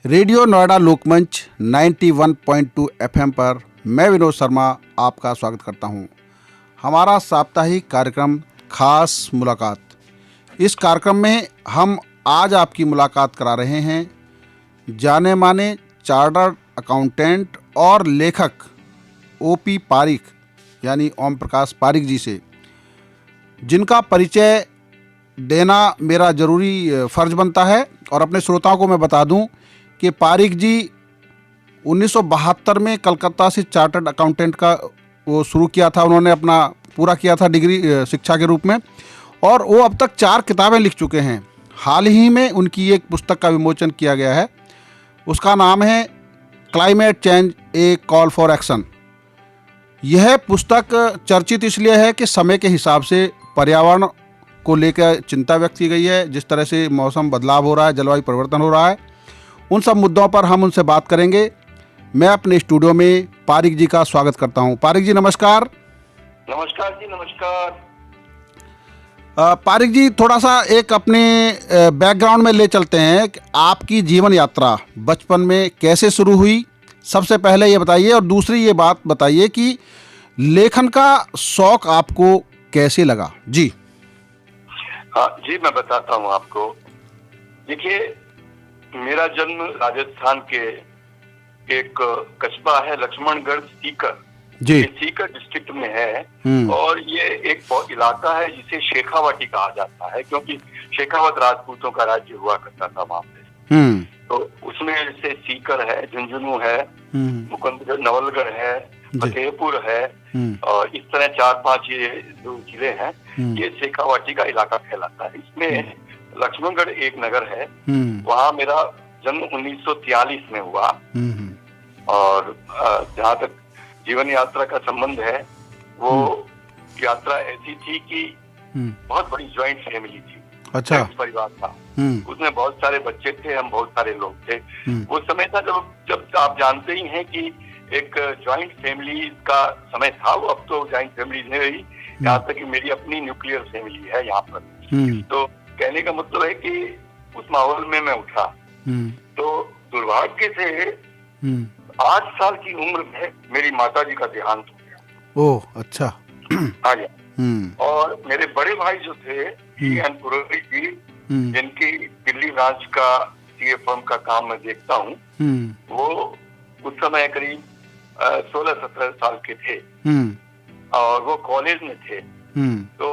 Radio Noida लोकमंच 91.2 FM पर मैं विनोद शर्मा आपका स्वागत करता हूं। हमारा साप्ताहिक कार्यक्रम खास मुलाकात। इस कार्यक्रम में हम आज आपकी मुलाकात करा रहे हैं जाने माने चार्टर्ड अकाउंटेंट और लेखक ओपी पारिक यानी ओम प्रकाश पारिक जी से, जिनका परिचय देना मेरा ज़रूरी फ़र्ज बनता है। और अपने श्रोताओं को मैं बता दूं कि पारिक जी 1972 में कलकत्ता से चार्टर्ड अकाउंटेंट का वो शुरू किया था, उन्होंने अपना पूरा किया था डिग्री शिक्षा के रूप में, और वो अब तक 4 किताबें लिख चुके हैं। हाल ही में उनकी एक पुस्तक का विमोचन किया गया है, उसका नाम है climate change A call for action. यह पुस्तक चर्चित इसलिए है कि समय के हिसाब से पर्यावरण को लेकर चिंता व्यक्त की गई है। जिस तरह से मौसम बदलाव हो रहा है, जलवायु परिवर्तन हो रहा है, उन सब मुद्दों पर हम उनसे बात करेंगे। मैं अपने स्टूडियो में पारिक जी का स्वागत करता हूं। पारिक जी नमस्कार। नमस्कार जी, नमस्कार। पारिक जी, थोड़ा सा एक अपने बैकग्राउंड में ले चलते हैं कि आपकी जीवन यात्रा बचपन में कैसे शुरू हुई, सबसे पहले ये बताइए। और दूसरी ये बात बताइए कि लेखन का शौक आपको कैसे लगा। जी हाँ जी, मैं बताता हूँ आपको। देखिए, मेरा जन्म राजस्थान के एक कस्बा है लक्ष्मणगढ़ सीकर, जी, ये सीकर डिस्ट्रिक्ट में है। और ये एक इलाका है जिसे शेखावाटी कहा जाता है, क्योंकि शेखावत राजपूतों का राज्य हुआ करता था वहां पे। तो उसमें जैसे सीकर है, झुंझुनू है, मुकुंदगढ़, नवलगढ़ है, फतेहपुर है, और इस तरह 4-5 ये जो जिले हैं, ये शेखावाटी का इलाका कहलाता है। इसमें लक्ष्मणगढ़ एक नगर है, वहाँ मेरा जन्म 1943 में हुआ। और जहाँ तक जीवन यात्रा का संबंध है, वो यात्रा ऐसी थी कि बहुत बड़ी ज्वाइंट फैमिली थी। अच्छा। परिवार था, उसमें बहुत सारे बच्चे थे, हम बहुत सारे लोग थे। वो समय था जब आप जानते ही हैं कि एक ज्वाइंट फैमिली का समय था। वो अब तो ज्वाइंट फैमिली नहीं रही, यहाँ तक कि मेरी अपनी न्यूक्लियर फैमिली है यहाँ पर। तो कहने का मतलब है कि उस माहौल में मैं उठा। तो दुर्भाग्य से 8 साल की उम्र में मेरी माता जी का देहांत हो गया। ओह, अच्छा। हाँ जी। और मेरे बड़े भाई जो थे एन पुरोहित जी, जिनकी दिल्ली ब्रांच का सीए फर्म का काम मैं देखता हूँ, वो उस समय करीब 16-17 साल के थे और वो कॉलेज में थे। तो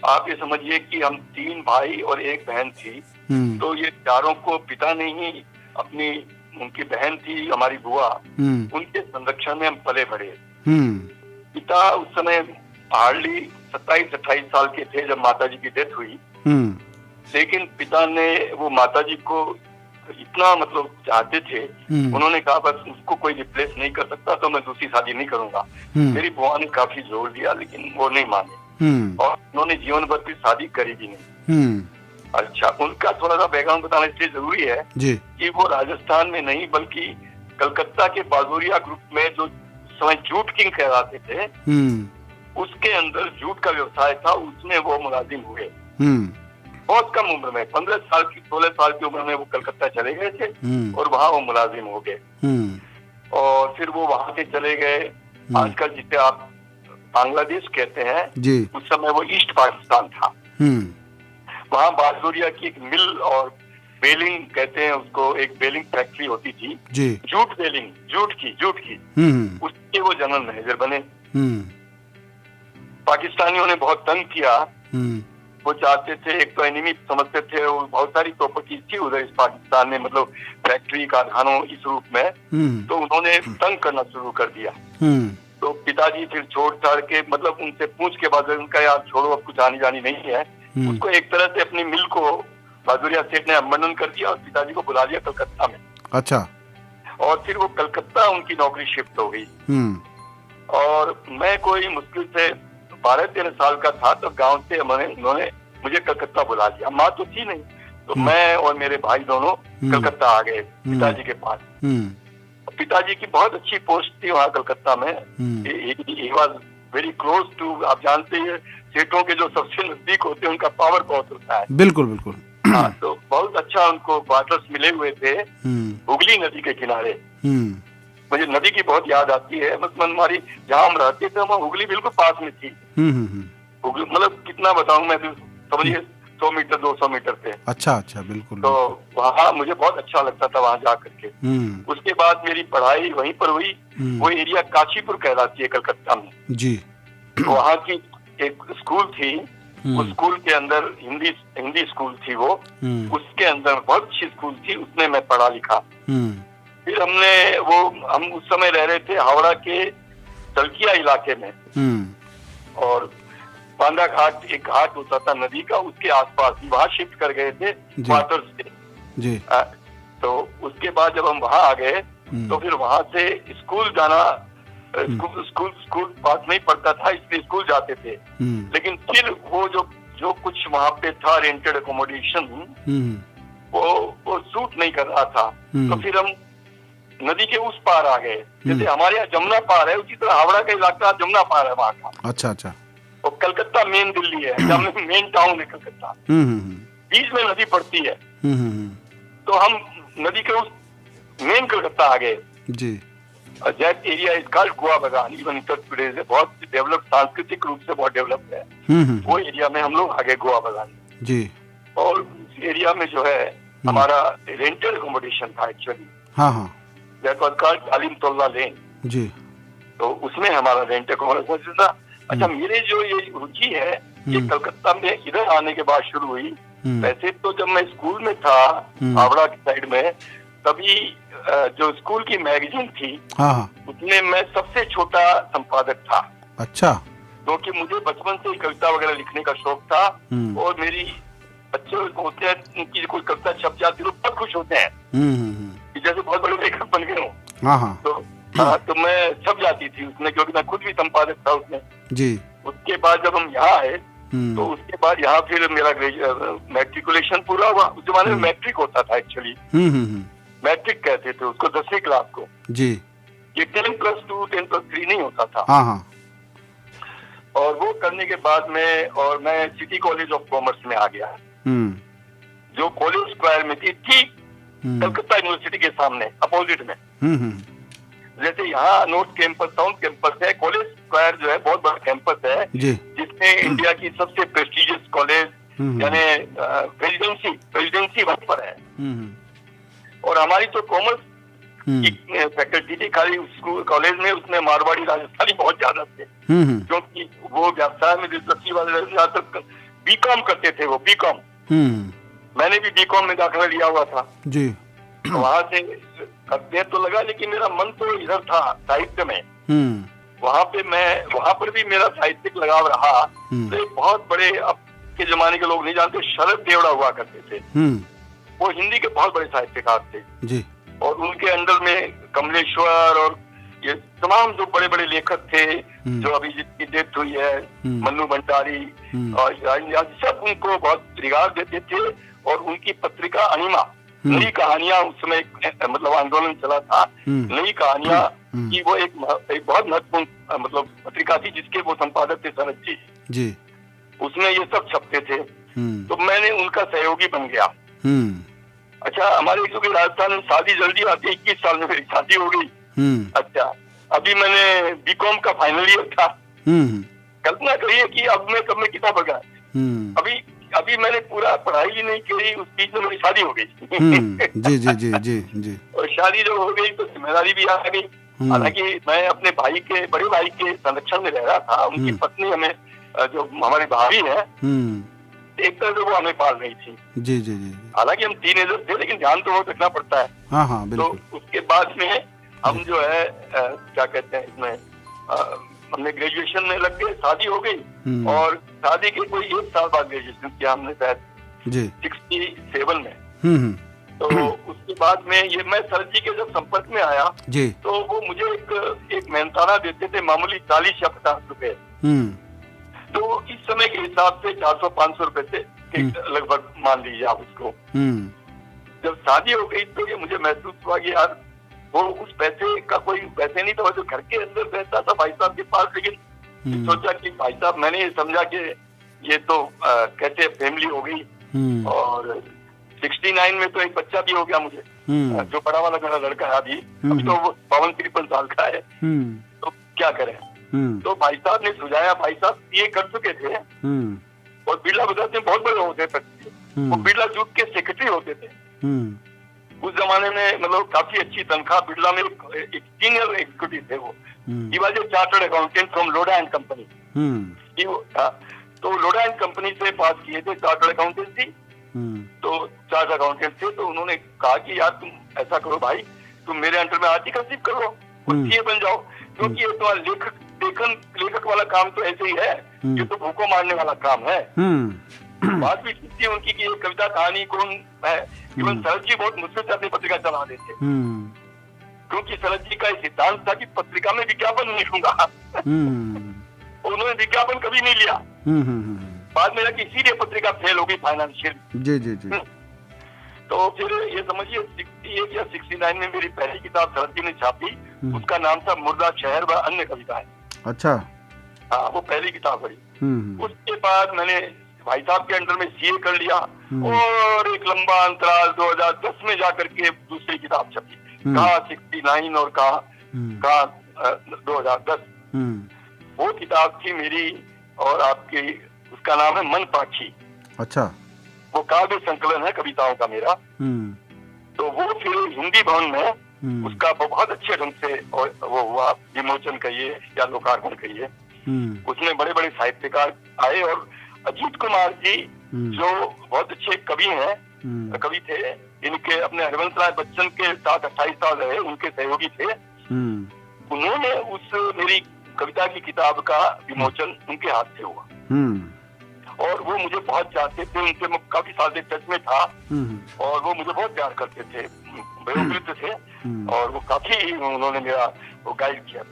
आप ये समझिए कि हम 3 भाई और 1 बहन थी। तो ये चारों को पिता ने ही अपनी, उनकी बहन थी हमारी बुआ, उनके संरक्षण में हम पले बढ़े। पिता उस समय हार्डली 27-28 साल के थे जब माताजी की डेथ हुई। लेकिन पिता ने वो माताजी को इतना मतलब चाहते थे, उन्होंने कहा बस उसको कोई रिप्लेस नहीं कर सकता, तो मैं दूसरी शादी नहीं करूंगा। मेरी बुआ ने काफी जोर दिया, लेकिन वो नहीं माने और उन्होंने जीवन भर फिर शादी करी भी नहीं। अच्छा, उनका थोड़ा सा बैकग्राउंड बताना इसलिए जरूरी है कि वो राजस्थान में नहीं बल्कि कलकत्ता के बाजोरिया ग्रुप में, जो समय जूट किंग कहलाते थे, उसके अंदर जूट का व्यवसाय था, उसमें वो मुलाजिम हुए। बहुत कम उम्र में, 15 साल की 16 साल की उम्र में वो कलकत्ता चले गए थे और वहाँ वो मुलाजिम हो गए। और फिर वो वहाँ से चले गए आजकल जिसे आप बांग्लादेश कहते हैं, उस समय वो ईस्ट पाकिस्तान था। वहाँ बाजोरिया की एक मिल और बेलिंग कहते हैं उसको, एक बेलिंग फैक्ट्री होती थी, जूट बेलिंग, जूट की उसके वो जनरल मैनेजर बने। पाकिस्तानियों ने बहुत तंग किया। वो चाहते थे, एक तो एनिमी समझते थे, वो बहुत सारी प्रॉपर्टीज थी उधर इस पाकिस्तान में, मतलब फैक्ट्री कारखानों इस रूप में। तो उन्होंने तंग करना शुरू कर दिया। तो पिताजी फिर छोड़ छाड़ के, मतलब उनसे पूछ के बाद उनका यार छोड़ो, अब कुछ आनी जानी नहीं है, उसको एक तरह से अपनी मिल को बाजोरिया सेठ ने अबंडन कर दिया और पिताजी को बुला लिया कलकत्ता में। अच्छा। और फिर वो कलकत्ता उनकी नौकरी शिफ्ट हो गई। और मैं कोई मुश्किल से 12-13 साल का था, तो गांव से उन्होंने मुझे कलकत्ता बुला लिया। माँ तो थी नहीं, तो मैं और मेरे भाई दोनों कलकत्ता आ गए पिताजी के पास। पिताजी की बहुत अच्छी पोस्ट थी वहाँ कलकत्ता में। He was very close to, आप जानते हैं सेठों के जो सबसे नजदीक होते हैं उनका पावर बहुत होता है। बिल्कुल बिल्कुल। हाँ, तो बहुत अच्छा उनको क्वार्टर्स मिले हुए थे हुगली नदी के किनारे। मुझे नदी की बहुत याद आती है, मतलब हमारी जहाँ हम रहते थे वहाँ हुगली बिल्कुल पास में थी। हुगली मतलब कितना बताऊं मैं, समझिए 100 मीटर 200 मीटर थे। अच्छा अच्छा, बिल्कुल। तो वहाँ मुझे बहुत अच्छा लगता था वहाँ जा करके। उसके बाद मेरी पढ़ाई वहीं पर हुई। वो एरिया काशीपुर कहलाती है कलकत्ता में जी। वहाँ की एक स्कूल थी, उस स्कूल के अंदर हिंदी स्कूल थी वो। उसके अंदर बहुत अच्छी स्कूल थी, उसमें मैं पढ़ा लिखा। फिर हम उस समय रह रहे थे हावड़ा के तलकिया इलाके में, और बांदा घाट एक घाट होता था नदी का, उसके आसपास ही वहाँ शिफ्ट कर गए थे क्वार्टर्स से जी। तो उसके बाद जब हम वहाँ आ गए तो फिर वहाँ से स्कूल जाना, स्कूल पास नहीं पड़ता था, इसलिए स्कूल जाते थे। लेकिन फिर वो जो कुछ वहाँ पे था रेंटेड एकोमोडेशन, वो सूट नहीं कर रहा था। तो फिर हम नदी के उस पार आ गए। जैसे हमारे यहाँ जमुना पार है, उसी तरह हावड़ा का इलाका जमुना पार है वहाँ का। अच्छा अच्छा। और कलकत्ता मेन दिल्ली है, मेन टाउन है कलकत्ता, बीच में नदी पड़ती है। तो हम नदी के उस मेन कलकत्ता आ गए जी। That area is called Goa Bagan, even Uttar Pradesh है, बहुत डेवलप, सांस्कृतिक रूप से बहुत डेवलप है। वो एरिया में हम लोग आ गए गोवा बागान जी। और उस एरिया में जो है हमारा रेंटेड एकोमोडेशन था एक्चुअली। हाँ हाँ, दैट वाज कॉल्ड तालीम तोल्ला लेन जी। तो उसमें हमारा रेंट एकोमोडेशन था। अच्छा, मेरे जो ये रुचि है ये कलकत्ता में इधर आने के बाद शुरू हुई। वैसे तो जब मैं स्कूल में था हावड़ा की साइड में, तभी जो स्कूल की मैगजीन थी उसमें मैं सबसे छोटा संपादक था। अच्छा। क्योंकि मुझे बचपन से ही कविता वगैरह लिखने का शौक था, और मेरी बच्चे होते हैं उनकी कोई कविता छप जाती है तो बहुत खुश होते हैं कि जैसे बहुत बड़े लेखक बन गए हो। तो मैं छप जाती थी उसमें, क्योंकि मैं खुद भी संपादक था उसमें जी। उसके बाद जब हम यहाँ आए तो उसके बाद यहाँ फिर मेरा मैट्रिकुलेशन पूरा हुआ। उस जमाने में मैट्रिक होता था एक्चुअली, मैट्रिक कहते थे उसको, 10वीं क्लास को जी। ये 10+2 10+3 नहीं होता था। हाँ हाँ। और वो करने के बाद में और मैं सिटी कॉलेज ऑफ कॉमर्स में आ गया, जो कॉलेज स्क्वायर में थी, ठीक कलकत्ता यूनिवर्सिटी के सामने अपोजिट में। जैसे यहाँ नॉर्थ कैंपस साउथ कैंपस है, कॉलेज स्क्वायर जो है बहुत बड़ा कैंपस है जिसमें इंडिया की सबसे प्रेस्टिजियस कॉलेज यानी प्रेसिडेंसी वहीं पर है। और हमारी तो कॉमर्स की फैकल्टी थी खाली स्कूल कॉलेज में, उसमें मारवाड़ी राजस्थानी बहुत ज्यादा थे, क्योंकि वो व्यवसाय में दिलचस्पी वाले बीकॉम करते थे। वो बीकॉम, मैंने भी बीकॉम में दाखिला लिया हुआ था जी। वहाँ से करते तो लगा, लेकिन मेरा मन तो इधर था साहित्य में। वहाँ पर भी मेरा साहित्यिक लगाव रहा। तो एक बहुत बड़े, अब के जमाने के लोग नहीं जानते, शरद देवड़ा हुआ करते थे। वो हिंदी के बहुत बड़े साहित्यकार थे जी। और उनके अंडर में कमलेश्वर और ये तमाम जो बड़े बड़े लेखक थे, जो अभी जिसकी डेथ हुई है, मन्नू भंडारी और सब उनको बहुत रिगार्ड देते थे। और उनकी पत्रिका अनिमा, नई कहानियां, उस समय मतलब आंदोलन चला था, नई कहानियां की वो एक बहुत महत्वपूर्ण मतलब पत्रिका थी, जिसके वो संपादक थे शरद जी। उसमें ये सब छपते थे। तो मैंने उनका सहयोगी बन गया। अच्छा, हमारे क्योंकि राजस्थान में शादी जल्दी आती है, 21 साल में मेरी शादी हो गई। अच्छा, अभी मैंने बीकॉम का फाइनल ईयर था। कल्पना करिए कि अब मैं कब में कितना बगा, अभी मैंने पूरा पढ़ाई भी नहीं करी, उस बीच में मेरी शादी हो गई जी जी जी जी जी। और शादी जब हो गई तो जिम्मेदारी भी आ गई। हालांकि मैं अपने बड़े भाई के संरक्षण में रह रहा था। उनकी पत्नी हमें, जो हमारी भाभी है, एक तरह से वो हमें पाल रही थी जी जी जी। हालांकि हम टीनेजर थे, लेकिन ध्यान तो बहुत रखना पड़ता है। हाँ हाँ, बिल्कुल। तो उसके बाद में हम जो है क्या कहते हैं, इसमें हमने ग्रेजुएशन में लग गए, शादी हो गई। और शादी के कोई 1 साल बाद ग्रेजुएशन किया हमने, शायद 67 में। तो उसके बाद में ये मैं सर जी के जब संपर्क में आया जी, तो वो मुझे एक मेहनताना देते थे, मामूली 40 या 50 रुपए। तो इस समय के हिसाब से 400-500 रुपए से लगभग मान लीजिए आप उसको। जब शादी हो गई तो ये मुझे महसूस हुआ कि यार वो उस पैसे का कोई पैसे नहीं था, जो घर के अंदर रहता था भाई साहब के पास। लेकिन सोचा कि भाई साहब, मैंने ये समझा कि ये तो कैसे फैमिली हो गई और 69 में तो एक बच्चा भी हो गया मुझे, जो बड़ा वाला मेरा लड़का है अभी तो वो 52-53 साल का है। तो क्या करें। तो भाई साहब ने सुझाया, भाई साहब ये कर चुके थे और बिरला ब्रदर्स में बहुत बड़े होते थे, वो बिरला जूट के सेक्रेटरी होते थे उस जमाने में। मतलब काफी अच्छी तनख्वाह, बिरला में एक सीनियर एग्जीक्यूटिव थे वो। He was a chartered accountant from Lodha and company. तो लोढ़ा एंड कंपनी से पास किए थे चार्टर्ड अकाउंटेंसी। तो चार्टर्ड अकाउंटेंट थे, तो उन्होंने कहा कि यार तुम ऐसा करो भाई, तुम मेरे अंडर में आर्टिकलशिप करो और सीए बन जाओ, क्योंकि ये तो लेखक वाला काम तो ऐसे ही है, ये तो भूखों मारने वाला काम है। बात भी ठीक थी उनकी कि ये कविता कहानी कौन है। इवन शरद जी बहुत मुश्किल से अपनी पत्रिका चला देते, क्योंकि शरद जी का सिद्धांत था कि पत्रिका में विज्ञापन नहीं दूंगा। उन्होंने विज्ञापन कभी नहीं लिया। बाद में जाके इसीलिए पत्रिका फेल हो गई फाइनेंशियल। जी जी जी। तो फिर ये समझिए 68 या 69 में मेरी पहली किताब शरद जी ने छापी, उसका नाम था मुर्दा शहर व अन्य कविताएं। अच्छा। हाँ, वो पहली किताब बड़ी। उसके बाद मैंने भाई साहब के अंडर में सीए कर लिया और एक लंबा अंतराल 2010 में जाकर के दूसरी किताब छपी, कहा 69 और कहा 2010। वो किताब थी मेरी और आपकी, उसका नाम है मन पाखी। अच्छा। वो काव्य संकलन है कविताओं का मेरा। तो वो फिर हिंदी भवन में उसका बहुत अच्छे ढंग से वो हुआ, विमोचन कहिए या लोकार्पण कहिए। उसमें बड़े बड़े साहित्यकार आए और अजीत कुमार जी जो बहुत अच्छे कवि हैं, कवि थे, इनके अपने हरिवंश राय बच्चन के साथ 28 साल रहे, उनके सहयोगी थे। उन्होंने उस मेरी कविता की किताब का विमोचन उनके हाथ से हुआ और वो मुझे बहुत चाहते थे, उनसे मैं काफी साल से टच में था और वो मुझे बहुत प्यार करते थे, वयोवृद्ध थे और वो काफी उन्होंने मेरा वो गाइड किया।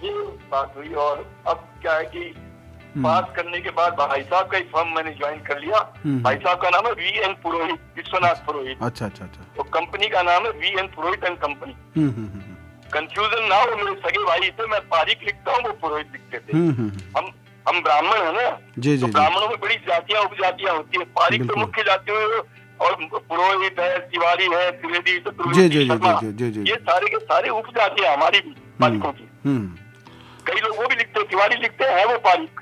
ये बात हुई और अब क्या है कि पास करने के बाद भाई साहब का ही फर्म मैंने ज्वाइन कर लिया। भाई साहब का नाम है VN पुरोहित, विश्वनाथ पुरोहित। अच्छा अच्छा अच्छा। तो कंपनी का नाम है VN Purohit and company. Confusion ना हो, मेरे सगे भाई थे, मैं पारिक लिखता हूँ, वो पुरोहित लिखते थे। हम ब्राह्मण है ना, तो ब्राह्मणों में बड़ी जातियां उपजातियां होती है। पारिक तो मुख्य जाति में और पुरोहित है, तिवारी है, त्रिवेदी, चतुर्वेदी, शर्मा, ये सारे के सारे उपजातियां हमारी भी पारिकों की। कई लोग वो भी लिखते हैं, तिवारी लिखते हैं, वो पारिक।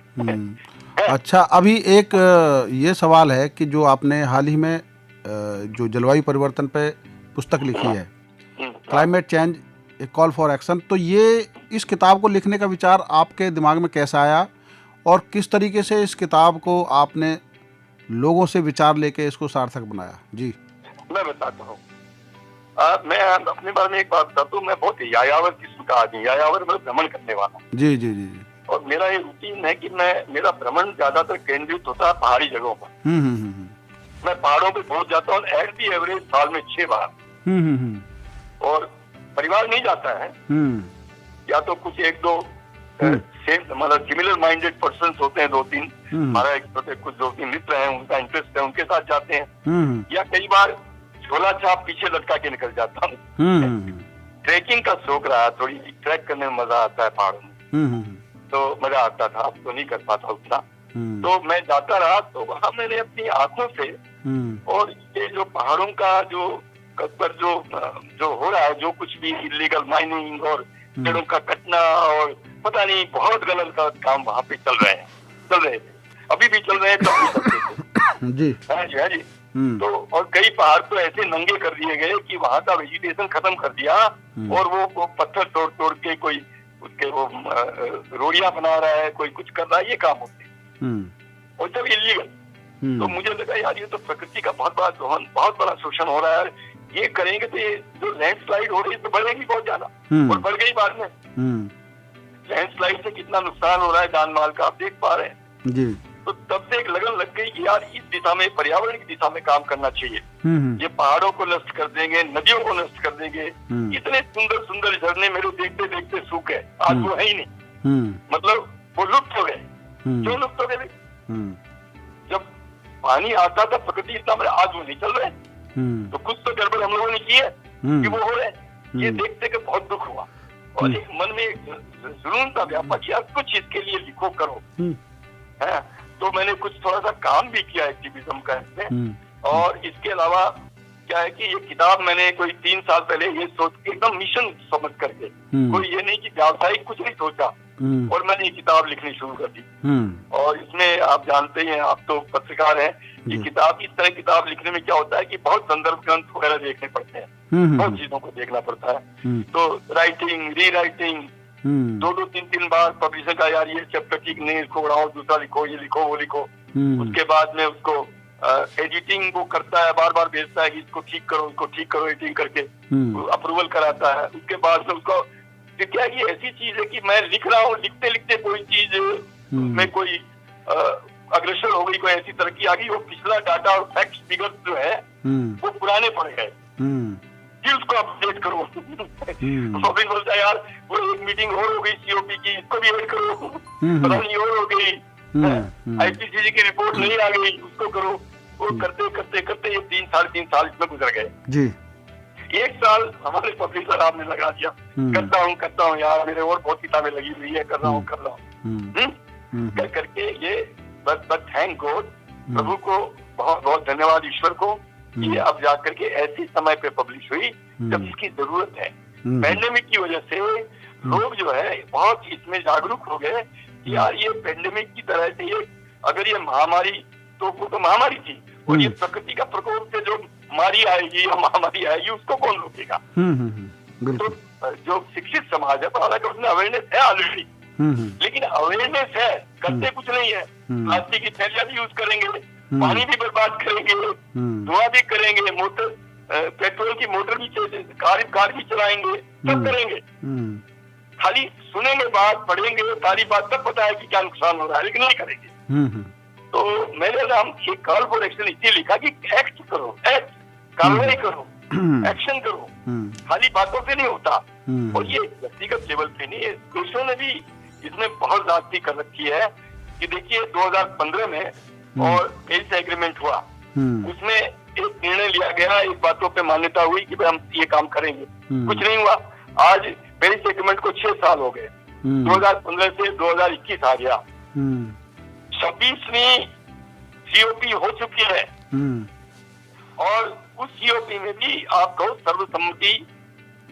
अच्छा, अभी एक ये सवाल है कि जो आपने हाल ही में जो जलवायु परिवर्तन पे पुस्तक लिखी है, climate change A call for action, तो ये इस किताब को लिखने का विचार आपके दिमाग में कैसा आया और किस तरीके से इस किताब को आपने लोगों से विचार लेके इसको सार्थक बनाया? जी मैं बताता हूँ। मैं अपने बारे में एक बात बताता हूँ। मैं बहुत यायावर किस्म का आदमी, यायावर मतलब भ्रमण करने वाला। जी जी जी। और मेरा ये रूटीन है कि मेरा भ्रमण ज्यादातर केंद्रित होता है पहाड़ी जगहों पर। मैं पहाड़ों पे पहुंच जाता हूँ एट दी एवरेज साल में 6 बार। और परिवार नहीं जाता है, या तो कुछ एक दो मतलब सिमिलर माइंडेड पर्सन्स होते हैं, 2-3 हमारा एक कुछ 2-3 मित्र हैं, उनका इंटरेस्ट है, उनके साथ जाते हैं। या कई बार झोला छाप पीछे लटका के निकल जाता हूँ। ट्रैकिंग का शौक रहा, थोड़ी ट्रैक करने में मजा आता है पहाड़ों में, तो मजा आता था। अब तो नहीं कर पाता उतना, तो मैं जाता रहा। तो वहाँ मैंने अपनी आंखों से और ये जो पहाड़ों का जो कब्र जो हो रहा है, जो कुछ भी इलीगल माइनिंग और पेड़ों का कटना और पता नहीं बहुत गलत काम वहाँ पे चल रहे थे, अभी भी चल रहे हैं, तब भी चलते थे। जी हाँ जी, हाँ जी। तो और कई पहाड़ तो ऐसे नंगे कर दिए गए कि वहाँ का वेजिटेशन खत्म कर दिया और वो पत्थर तोड़ के कोई उसके वो रोड़ियां बना रहा है, कोई कुछ कर रहा है, ये काम होते हैं और जब इलीगल। तो मुझे लगा यार ये तो प्रकृति का बहुत बड़ा दोहन, बहुत बड़ा शोषण हो रहा है। ये करेंगे तो ये जो लैंडस्लाइड हो रही है तो बढ़ेगी बहुत ज्यादा, और बढ़ गई बाद में। लैंडस्लाइड से कितना नुकसान हो रहा है जान माल का, आप देख पा रहे हैं जी। तो तब से एक लगन लग गई कि यार इस दिशा में, पर्यावरण की दिशा में काम करना चाहिए। ये पहाड़ों को नष्ट कर देंगे, नदियों को नष्ट कर देंगे। इतने सुंदर सुंदर झरने मेरे देखते देखते सूख गए, आज वो है ही नहीं। मतलब वो लुप्त हो गए। क्यों लुप्त हो गए? जब पानी आता था प्रकृति इतना, आज वो नहीं चल रहे। तो कुछ तो गड़बड़ हम लोगों ने की है कि वो हो रहे। ये देखते कि बहुत दुख हुआ और एक मन में जुनून का व्यापा किया, कुछ इसके लिए लिखो करो है। तो मैंने कुछ थोड़ा सा काम भी किया एक्टिविज्म का इसमें। और इसके अलावा क्या है कि ये किताब मैंने कोई 3 साल पहले ये सोच के एकदम मिशन समझ करके, कोई ये नहीं कि व्यावसायिक कुछ नहीं सोचा, और मैंने ये किताब लिखनी शुरू कर दी। और इसमें आप जानते हैं, आप तो पत्रकार हैं, कि किताब इस तरह किताब लिखने में क्या होता है कि बहुत संदर्भ ग्रंथ वगैरह देखने पड़ते हैं, बहुत चीजों को देखना पड़ता है। तो राइटिंग, री राइटिंग, 2-2, 3-3 बार पब्लिशर का यार ये चैप्टर ठीक नहीं, इसको बढ़ाओ, दूसरा लिखो, ये लिखो, वो लिखो। उसके बाद में उसको एडिटिंग वो करता है, बार बार भेजता है कि इसको ठीक करो, इसको ठीक करो, एडिटिंग करके अप्रूवल कराता है। उसके बाद में उसको क्या, ये ऐसी चीज है कि मैं लिख रहा हूँ, लिखते लिखते कोई चीज में कोई अग्रसर हो गई, कोई ऐसी तरक्की आ गई, वो पिछला डाटा और फैक्ट्स फिगर्स जो है वो पुराने पड़ गए, फिर उसको अपडेट करो। ऑफिस बोलता है यार वो एक मीटिंग और हो गई सीओपी की, इसको भी ऐड करो, पता नहीं और हो गई, आईपीसीसी की रिपोर्ट नहीं आ गई, उसको करो। वो करते करते करते ये 3-3.5 साल इसमें गुजर गए जी। 1 साल हमारे पब्लिशर आपने लगा दिया, करता हूँ यार, मेरे और बहुत किताबें लगी हुई है, कर रहा हूँ कर करके ये बस थैंक गॉड, प्रभु को बहुत बहुत धन्यवाद, ईश्वर को, ये अब जाकर के ऐसी समय पे पब्लिश हुई जब इसकी जरूरत है। पैंडेमिक की वजह से लोग जो है बहुत इसमें जागरूक हो गए कि यार ये पैंडेमिक की तरह से, ये अगर ये महामारी, तो वो तो महामारी थी, और ये प्रकृति का प्रकोप से जो मारी आएगी या महामारी आएगी उसको कौन रोकेगा। तो जो शिक्षित समाज है, तो हालांकि उसमें अवेयरनेस है ऑलरेडी, लेकिन अवेयरनेस है, करते कुछ नहीं है। प्लास्टिक की थैलियां भी यूज करेंगे, पानी भी बर्बाद करेंगे, धुआं भी करेंगे, मोटर पेट्रोल की मोटर भी, कार भी चलाएंगे, सब करेंगे। खाली सुनेंगे बात, पढ़ेंगे सारी बात, तब पता है कि क्या नुकसान हो रहा है, लेकिन नहीं करेंगे। तो मैंने नाम ये कॉल फॉर एक्शन इसलिए लिखा कि एक्ट करो, एक्ट, कार्रवाई करो, एक्शन करो, खाली बातों से नहीं होता। और ये व्यक्तिगत लेवल पे नहीं है, देशों ने भी इसमें बहुत ज्यादती कर रखी है। कि देखिए 2015 में और पेरिस एग्रीमेंट हुआ, उसमें एक निर्णय लिया गया, एक बातों पे मान्यता हुई कि हम ये काम करेंगे, कुछ नहीं हुआ। आज पेरिस एग्रीमेंट को 6 साल हो गए, 2015 से 2021 आ गया, 26वीं सीओपी हो चुकी है, और उस सीओपी में भी आपको सर्वसम्मति,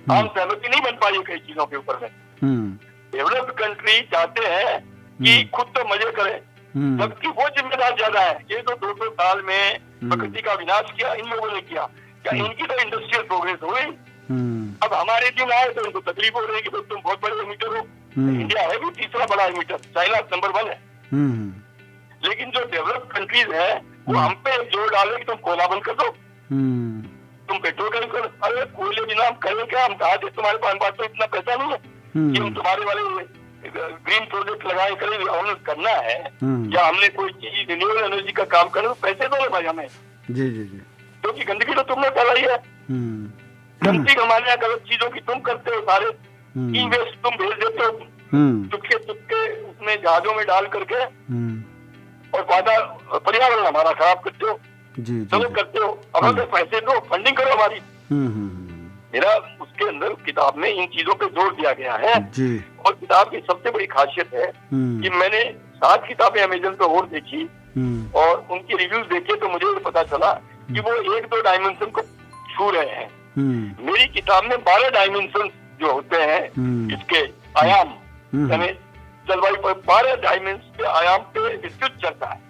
आम सहमति नहीं बन पाई कई चीजों के ऊपर में। डेवलप्ड कंट्री चाहते हैं कि खुद तो मजे करें, जबकि वो जिम्मेदार ज्यादा है। ये तो 200 साल में प्रकृति का विनाश किया इन लोगों ने किया, क्या इनकी तो इंडस्ट्रियल प्रोग्रेस हो गई। अब हमारे दिन आए तो उनको तकलीफ हो रही है कि तुम बहुत बड़े एमिटर हो। इंडिया है भी तीसरा बड़ा एमिटर, चाइना नंबर 1 है, लेकिन जो डेवलप्ड कंट्रीज है वो हम पे जोर डाले कि तुम कोयला बंद कर दो, तुम पेट्रोल का यूज करो। अरे कोयले बिना हम करें क्या, हम कहा थे तुम्हारे पास तो इतना पैसा नहीं है कि हम तुम्हारे वाले ग्रीन प्रोजेक्ट लगाए करें, हमने करना है, या हमने कोई चीज रिन्यूएबल एनर्जी का काम करना, तो पैसे दो भाई हमें। जी जी जी, क्योंकि गंदगी तो तुमने फैलाई है, गंदगी हमारे यहाँ गलत चीजों की तुम करते हो, सारे ई वेस्ट तुम भेज देते हो चुपके चुपके उसमें जहाजों में डाल करके, और पर्यावरण हमारा खराब करते हो। चलो करते हो, अब हमें पैसे दो, फंडिंग करो हमारी। मेरा उसके अंदर किताब में इन चीजों पे जोर दिया गया है। और किताब की सबसे बड़ी खासियत है कि मैंने 7 किताबें अमेजन पे और देखी, और उनके रिव्यूज देखे, तो मुझे पता चला कि वो 1-2 डायमेंशन को छू रहे हैं। मेरी किताब में 12 डायमेंशन जो होते हैं, इसके आयाम, यानी जलवायु पर 12 डायमेंशन के आयाम पे विस्तृत चलता है,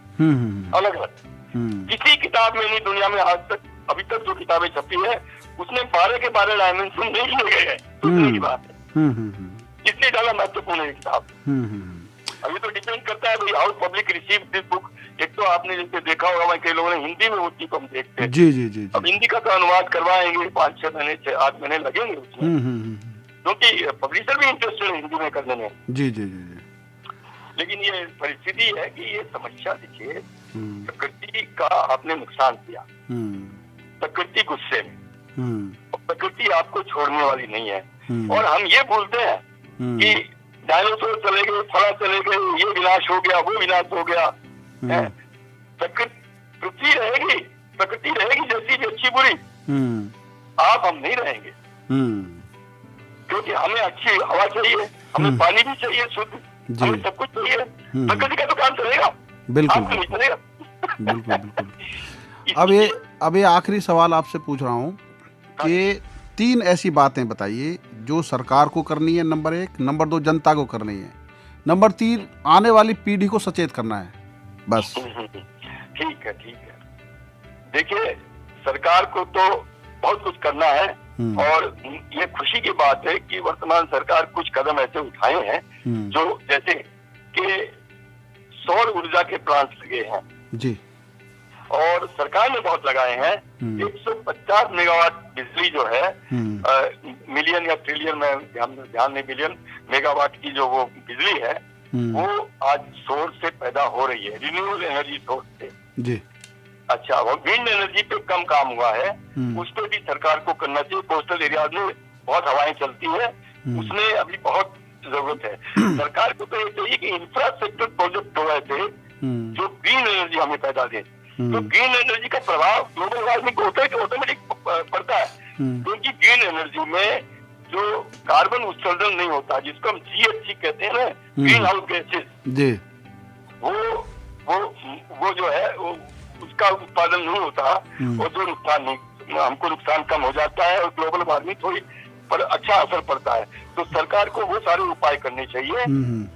अलग अलग। किसी किताब में नहीं दुनिया में आज तक, अभी तक जो किताबें छपी है, उसमें 12 के 12 डायमेंशन नहीं लिए गए हैं। सोचने की बात है, इसलिए ज्यादा महत्वपूर्ण है किताब। अभी तो डिपेंड करता है भाई how public receive this book. एक तो आपने जैसे देखा होगा, कई लोगों ने हिंदी में होती तो हम देखते हैं। जी। अब हिंदी का तो अनुवाद करवाएंगे, 5-6 महीने 8 महीने लगेंगे उसमें, क्योंकि पब्लिशर भी इंटरेस्टेड है हिंदी में करने में। जी। लेकिन ये परिस्थिति है कि ये समस्या देखिए, प्रकृति का आपने नुकसान किया, प्रकृति गुस्से में, प्रकृति आपको छोड़ने वाली नहीं है। और हम ये भूलते हैं कि डायनासोर चले गए, फला चले गए, ये विनाश हो गया, वो विनाश हो गया। पृथ्वी रहेगी, प्रकृति रहेगी जैसी भी, अच्छी बुरी। आप हम नहीं रहेंगे, क्योंकि हमें अच्छी हवा चाहिए, हमें पानी भी चाहिए शुद्ध, हमें सब कुछ चाहिए। प्रकृति का तो काम चलेगा, बिल्कुल नहीं चलेगा। बिल्कुल। अब ये अब ये आखिरी सवाल आपसे पूछ रहा हूँ कि 3 ऐसी बातें बताइए जो सरकार को करनी है, नंबर 1, नंबर 2 जनता को करनी है, नंबर 3 आने वाली पीढ़ी को सचेत करना है, बस। ठीक है, ठीक है। देखिए, सरकार को तो बहुत कुछ करना है और ये खुशी की बात है कि वर्तमान सरकार कुछ कदम ऐसे उठाए हैं जो जैसे कि सौर ऊर्जा के प्लांट लगे हैं जी, और सरकार ने बहुत लगाए हैं। 150 मेगावाट बिजली जो है मिलियन या ट्रिलियन में ध्यान नहीं, बिलियन मेगावाट की जो वो बिजली है वो आज सौर से पैदा हो रही है, रिन्यूएबल एनर्जी सोर्स से जी। अच्छा, वो विंड एनर्जी पे कम काम हुआ है, उस पर भी सरकार को करना चाहिए। कोस्टल एरियाज में बहुत हवाएं चलती है, उसमें अभी बहुत जरूरत है। सरकार को तो ये चाहिए कि इंफ्रास्ट्रक्चर प्रोजेक्ट हो रहे थे जो ग्रीन एनर्जी हमें पैदा दे। तो ग्रीन एनर्जी का प्रभाव ग्लोबल वार्मिंग होता है कि ऑटोमेटिक पड़ता है, क्योंकि ग्रीन एनर्जी में जो कार्बन उत्सर्जन नहीं होता, जिसको हम GHG कहते हैं ना, ग्रीन हाउस गैसेज, वो जो है वो उसका उत्पादन नहीं होता और जो नुकसान नहीं, हमको नुकसान कम हो जाता है और ग्लोबल वार्मिंग थोड़ी पर अच्छा असर पड़ता है। तो सरकार को वो सारे उपाय करने चाहिए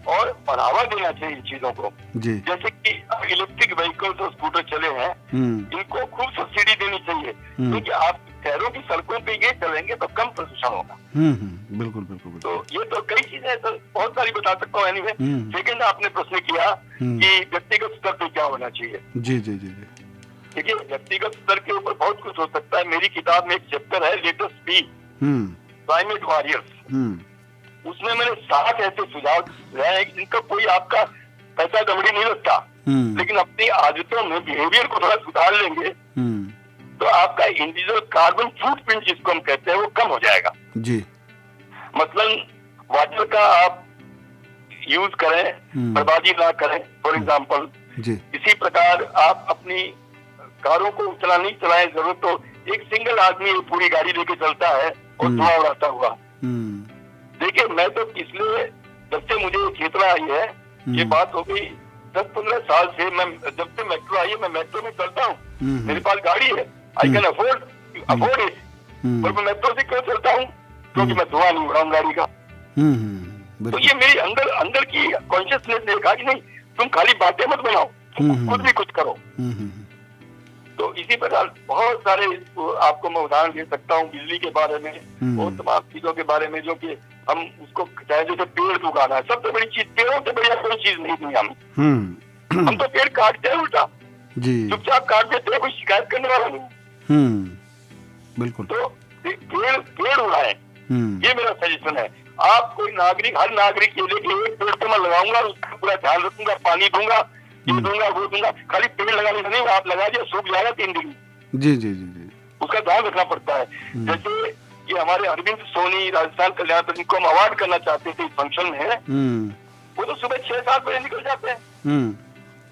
और बढ़ावा देना चाहिए इन चीजों को। जैसे कि इलेक्ट्रिक व्हीकल्स और स्कूटर चले हैं, इनको खूब सब्सिडी देनी चाहिए, क्योंकि आप शहरों की सड़कों पे ये चलेंगे तो कम प्रदूषण होगा। बिल्कुल बिल्कुल। तो ये तो कई चीजें तो बहुत सारी बता सकता हूँ। एनीवे, सेकंड आपने प्रश्न किया कि व्यक्तिगत स्तर पे क्या होना चाहिए। जी जी जी जी। देखिए, व्यक्तिगत स्तर के ऊपर बहुत कुछ हो सकता है। मेरी किताब में एक चैप्टर है, let us B climate warriors. उसमें मैंने 7 ऐसे सुझाव दिए हैं जिनका कोई आपका पैसा दमड़ी नहीं लगता, लेकिन अपनी आदतों में बिहेवियर को थोड़ा सुधार लेंगे तो आपका इंडिविजुअल कार्बन फुटप्रिंट जिसको हम कहते हैं वो कम हो जाएगा जी। मतलब वाटर का आप यूज करें, बर्बादी ना करें, फॉर एग्जाम्पल। इसी प्रकार आप अपनी कारों को उतना नहीं चलाएं, जरूरत तो एक सिंगल आदमी पूरी गाड़ी लेके चलता है और धुआं उड़ाता हुआ। देखिए, मैं तो पिछले जब से मुझे चेतना आई है, ये बात हो गई 10-15 साल से, मैं जब से मेट्रो आई है मैं मेट्रो में चलता हूँ, मेरे पास गाड़ी है, आई कैन अफोर्ड इट, पर मैं मेट्रो से क्यों चलता हूँ? क्योंकि मैं धुआं नहीं उड़ाऊं गाड़ी का। तो ये मेरी अंदर की कॉन्शियसनेस ने कहा कि नहीं, तुम खाली बातें मत बनाओ, तुम खुद भी कुछ करो। तो इसी प्रकार बहुत सारे आपको मैं उदाहरण दे सकता हूँ बिजली के बारे में और तमाम चीजों के बारे में, जो कि हम उसको चाहे जैसे पेड़ उगाना है, सबसे बड़ी चीज, पेड़ों से बढ़िया कोई चीज नहीं दुनिया में। हम तो पेड़ काटते हैं उल्टा, चुपचाप काट देते हैं, कोई शिकायत करने वाला नहीं। बिल्कुल। तो पेड़ उगाएं, ये मेरा सजेशन है। आप कोई नागरिक, हर नागरिक के लिए एक पेड़ तो मैं लगाऊंगा, उसका पूरा ध्यान रखूंगा, पानी दूंगा, ये दूंगा, वो दूंगा। खाली पेड़ लगाने से नहीं, आप लगा दिया सूख जाएगा 3 दिन। जी जी जी जी, उसका ध्यान रखना पड़ता है। जैसे ये हमारे अरविंद सोनी राजस्थान कल्याण पर जिनको हम अवार्ड करना चाहते थे इस फंक्शन में, वो तो सुबह 6-7 बजे निकल जाते हैं,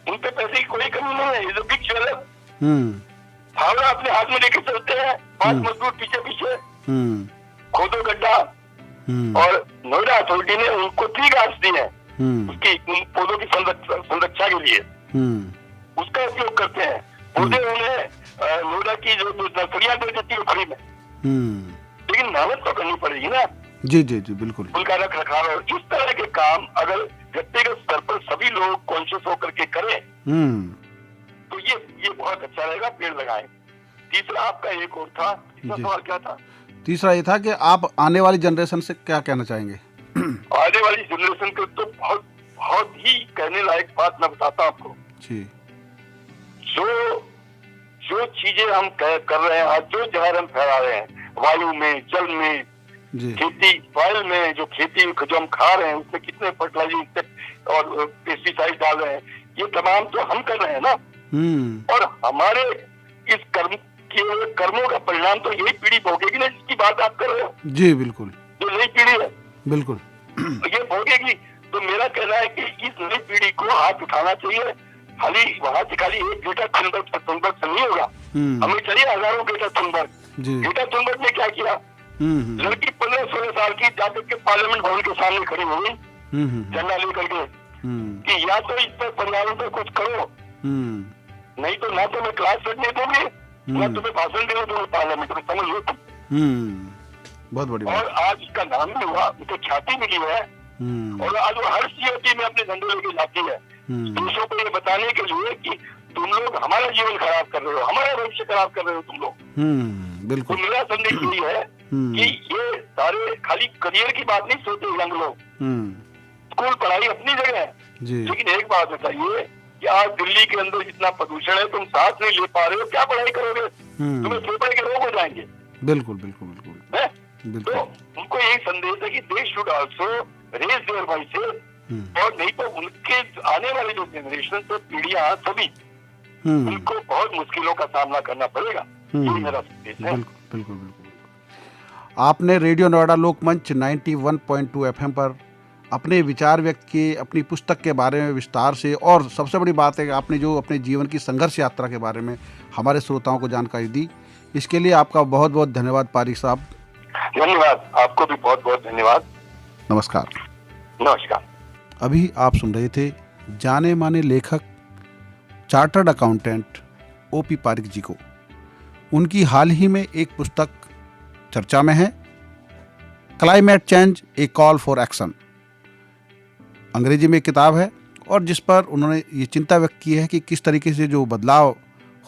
उन पे पैसे की कोई कमी नहीं है। ये बिग शेयर फावड़ा अपने हाथ में लेके चलते हैं, 5 मजदूर पीछे पीछे, खोदो गड्ढा। और नोएडा अथॉरिटी ने उनको 3 गार्ड्स दी है उसकी पौधों की संरक्षा के लिए, उसका उपयोग करते हैं। पौधे उन्हें नोएडा की जो नर्सरियां दे देती है फ्री में, लेकिन मेहनत तो करनी पड़ेगी ना। जी जी जी, बिल्कुल। उनका रख रखाव और इस तरह के काम अगर व्यक्तिगत स्तर पर सभी लोग कॉन्शियस होकर के करें तो ये बहुत अच्छा रहेगा। पेड़ लगाएं। तीसरा आपका एक और था, तीसरा सवाल क्या था? तीसरा ये था कि आप आने वाली जनरेशन से क्या कहना चाहेंगे? आने वाली जनरेशन को तो बहुत ही कहने लायक बात मैं बताता हूँ आपको जी। जो चीजें हम कर रहे हैं आज, जो जहर हम फैला रहे हैं वायु में, जल में, खेती सॉइल में, जो खेती जो हम खा रहे हैं उसमें कितने फर्टिलाइजर और पेस्टिसाइड डाल रहे हैं, ये तमाम तो हम कर रहे हैं ना। और हमारे इस कर्मों का परिणाम तो यही पीढ़ी भोगेगी ना जिसकी बात आप कर रहे हो। जी बिल्कुल, जो नई पीढ़ी है बिल्कुल ये भोगेगी। तो मेरा कहना है कि इस नई पीढ़ी को हाथ उठाना चाहिए। खाली वहाँ से खाली एक ग्रेटा थुनबर्ग से नहीं होगा, हमें चाहिए हजारों ग्रेटा थुनबर्ग। ग्रेटा थुनबर्ग ने क्या किया? लड़की 15-16 साल की जाकर के पार्लियामेंट भवन के सामने खड़ी हो गई झंडा लेकर के कि या तो इस पर पर्यावरण पर कुछ करो, नहीं तो ना तो मैं क्लास करने दूंगी मैं तुम्हें भाषण दे रहा हूँ पार्लियामेंट में, समझ लो तुम। बहुत बड़ी और आज उसका नाम भी हुआ, उसे ख्याति मिली है, और आज वो हर सीएटी में अपने झंडे लेके जाती है दूसरों को ये बताने के लिए कि तुम लोग हमारा जीवन खराब कर रहे हो, हमारा भविष्य खराब कर रहे हो तुम लोग। बिल्कुल। तो मेरा संदेश यही है कि ये सारे खाली करियर की बात नहीं सोचते यंग लोग। स्कूल पढ़ाई अपनी जगह है, लेकिन एक बात बताइए कि आज दिल्ली के अंदर जितना प्रदूषण है, तुम सांस नहीं ले पा रहे हो, क्या पढ़ाई करोगे? तुम्हें फेफड़े के रोग हो जाएंगे। बिल्कुल बिल्कुल बिल्कुल है? तो उनको यही संदेश है कि they should also raise their voices, और नहीं तो उनके आने वाली जो जनरेशन से पीढ़ियां सभी उनको बहुत मुश्किलों का सामना करना पड़ेगा। ये मेरा संदेश है। बिल्कुल बिल्कुल बिल्कुल। आपने रेडियो नोएडा लोकमंच 91.2 FM पर अपने विचार व्यक्त किए, अपनी पुस्तक के बारे में विस्तार से, और सबसे बड़ी बात है कि आपने जो अपने जीवन की संघर्ष यात्रा के बारे में हमारे श्रोताओं को जानकारी दी। इसके लिए आपका बहुत बहुत धन्यवाद पारिक साहब। धन्यवाद, आपको भी बहुत बहुत धन्यवाद। नमस्कार। नमस्कार। अभी आप सुन रहे थे जाने माने लेखक चार्टर्ड अकाउंटेंट ओपी पारिक जी को। उनकी हाल ही में एक पुस्तक चर्चा में है, climate change A call for action. अंग्रेजी में किताब है, और जिस पर उन्होंने ये चिंता व्यक्त की है कि किस तरीके से जो बदलाव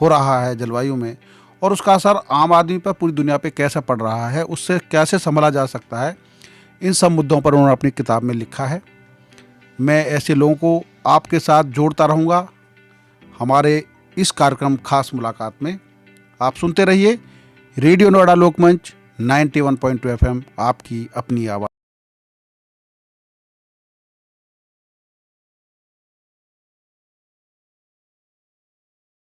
हो रहा है जलवायु में, और उसका असर आम आदमी पर, पूरी दुनिया पे कैसा पड़ रहा है, उससे कैसे संभला जा सकता है, इन सब मुद्दों पर उन्होंने अपनी किताब में लिखा है। मैं ऐसे लोगों को आपके साथ जोड़ता रहूँगा हमारे इस कार्यक्रम खास मुलाकात में। आप सुनते रहिए रेडियो नोएडा लोकमंच 91.2 FM, आपकी अपनी आवाज़।